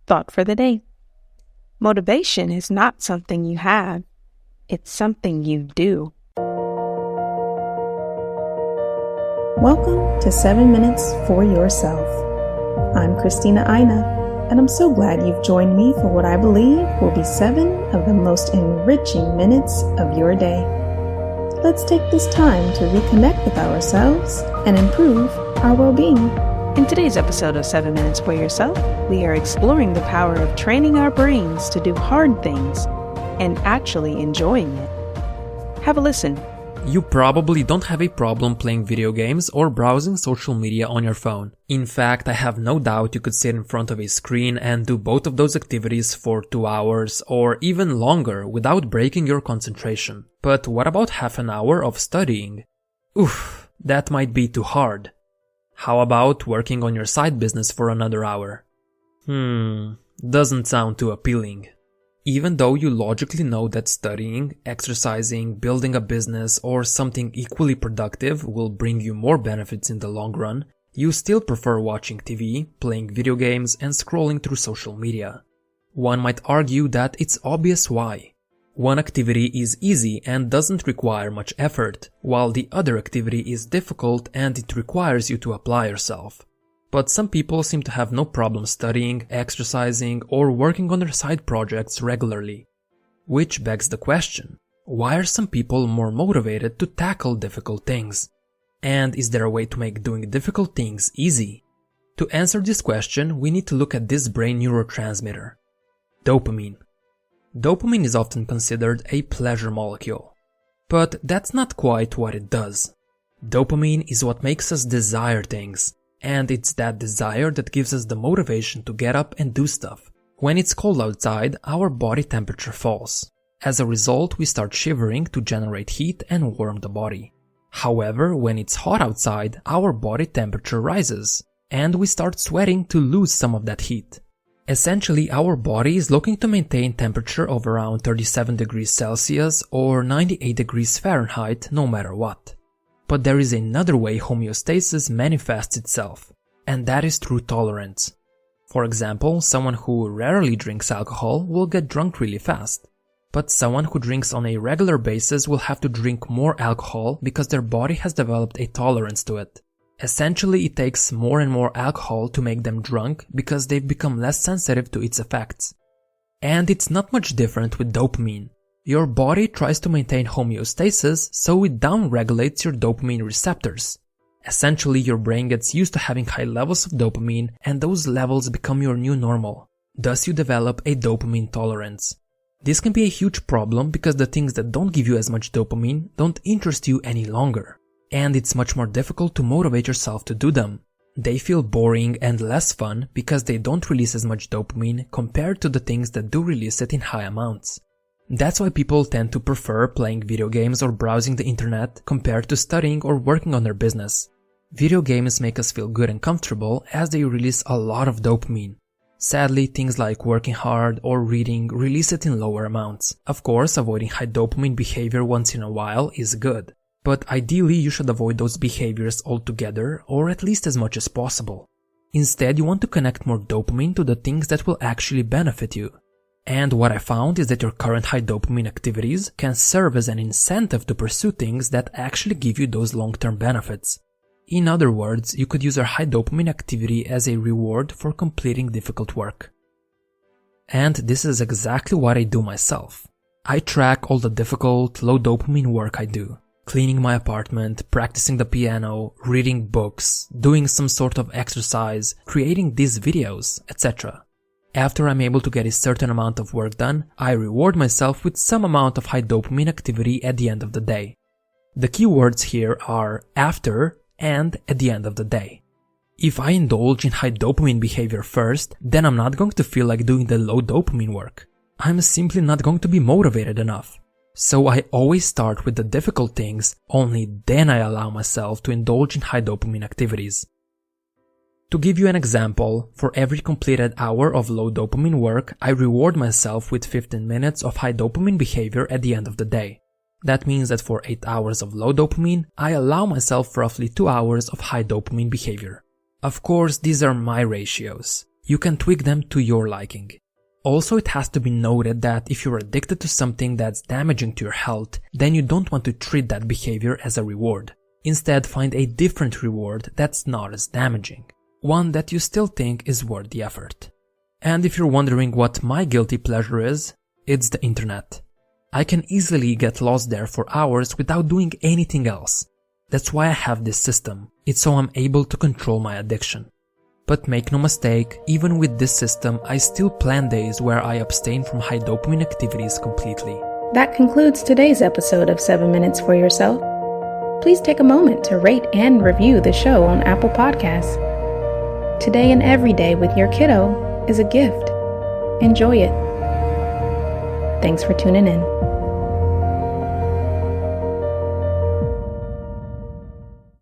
Thought for the day. Motivation is not something you have, it's something you do. Welcome to 7 Minutes for Yourself. I'm Christina Aina, and I'm so glad you've joined me for what I believe will be 7 of the most enriching minutes of your day. Let's take this time to reconnect with ourselves and improve our well-being. In today's episode of 7 Minutes for Yourself, we are exploring the power of training our brains to do hard things and actually enjoying it. Have a listen. You probably don't have a problem playing video games or browsing social media on your phone. In fact, I have no doubt you could sit in front of a screen and do both of those activities for 2 hours or even longer without breaking your concentration. But what about half an hour of studying? Oof, that might be too hard. How about working on your side business for another hour? Doesn't sound too appealing. Even though you logically know that studying, exercising, building a business, or something equally productive will bring you more benefits in the long run, you still prefer watching TV, playing video games, and scrolling through social media. One might argue that it's obvious why. One activity is easy and doesn't require much effort, while the other activity is difficult and it requires you to apply yourself. But some people seem to have no problem studying, exercising, or working on their side projects regularly. Which begs the question, why are some people more motivated to tackle difficult things? And is there a way to make doing difficult things easy? To answer this question, we need to look at this brain neurotransmitter: dopamine. Dopamine is often considered a pleasure molecule. But that's not quite what it does. Dopamine is what makes us desire things, and it's that desire that gives us the motivation to get up and do stuff. When it's cold outside, our body temperature falls. As a result, we start shivering to generate heat and warm the body. However, when it's hot outside, our body temperature rises, and we start sweating to lose some of that heat. Essentially, our body is looking to maintain temperature of around 37 degrees Celsius or 98 degrees Fahrenheit no matter what. But there is another way homeostasis manifests itself, and that is through tolerance. For example, someone who rarely drinks alcohol will get drunk really fast, but someone who drinks on a regular basis will have to drink more alcohol because their body has developed a tolerance to it. Essentially, it takes more and more alcohol to make them drunk because they've become less sensitive to its effects. And it's not much different with dopamine. Your body tries to maintain homeostasis, so it downregulates your dopamine receptors. Essentially, your brain gets used to having high levels of dopamine, and those levels become your new normal. Thus, you develop a dopamine tolerance. This can be a huge problem because the things that don't give you as much dopamine don't interest you any longer. And it's much more difficult to motivate yourself to do them. They feel boring and less fun because they don't release as much dopamine compared to the things that do release it in high amounts. That's why people tend to prefer playing video games or browsing the internet compared to studying or working on their business. Video games make us feel good and comfortable as they release a lot of dopamine. Sadly, things like working hard or reading release it in lower amounts. Of course, avoiding high dopamine behavior once in a while is good. But ideally, you should avoid those behaviors altogether, or at least as much as possible. Instead, you want to connect more dopamine to the things that will actually benefit you. And what I found is that your current high dopamine activities can serve as an incentive to pursue things that actually give you those long-term benefits. In other words, you could use your high dopamine activity as a reward for completing difficult work. And this is exactly what I do myself. I track all the difficult, low dopamine work I do. Cleaning my apartment, practicing the piano, reading books, doing some sort of exercise, creating these videos, etc. After I'm able to get a certain amount of work done, I reward myself with some amount of high dopamine activity at the end of the day. The key words here are after and at the end of the day. If I indulge in high dopamine behavior first, then I'm not going to feel like doing the low dopamine work. I'm simply not going to be motivated enough. So I always start with the difficult things, only then I allow myself to indulge in high dopamine activities. To give you an example, for every completed hour of low dopamine work, I reward myself with 15 minutes of high dopamine behavior at the end of the day. That means that for 8 hours of low dopamine, I allow myself roughly 2 hours of high dopamine behavior. Of course, these are my ratios. You can tweak them to your liking. Also, it has to be noted that if you're addicted to something that's damaging to your health, then you don't want to treat that behavior as a reward. Instead, find a different reward that's not as damaging. One that you still think is worth the effort. And if you're wondering what my guilty pleasure is, it's the internet. I can easily get lost there for hours without doing anything else. That's why I have this system. It's so I'm able to control my addiction. But make no mistake, even with this system, I still plan days where I abstain from high dopamine activities completely. That concludes today's episode of 7 Minutes for Yourself. Please take a moment to rate and review the show on Apple Podcasts. Today and every day with your kiddo is a gift. Enjoy it. Thanks for tuning in.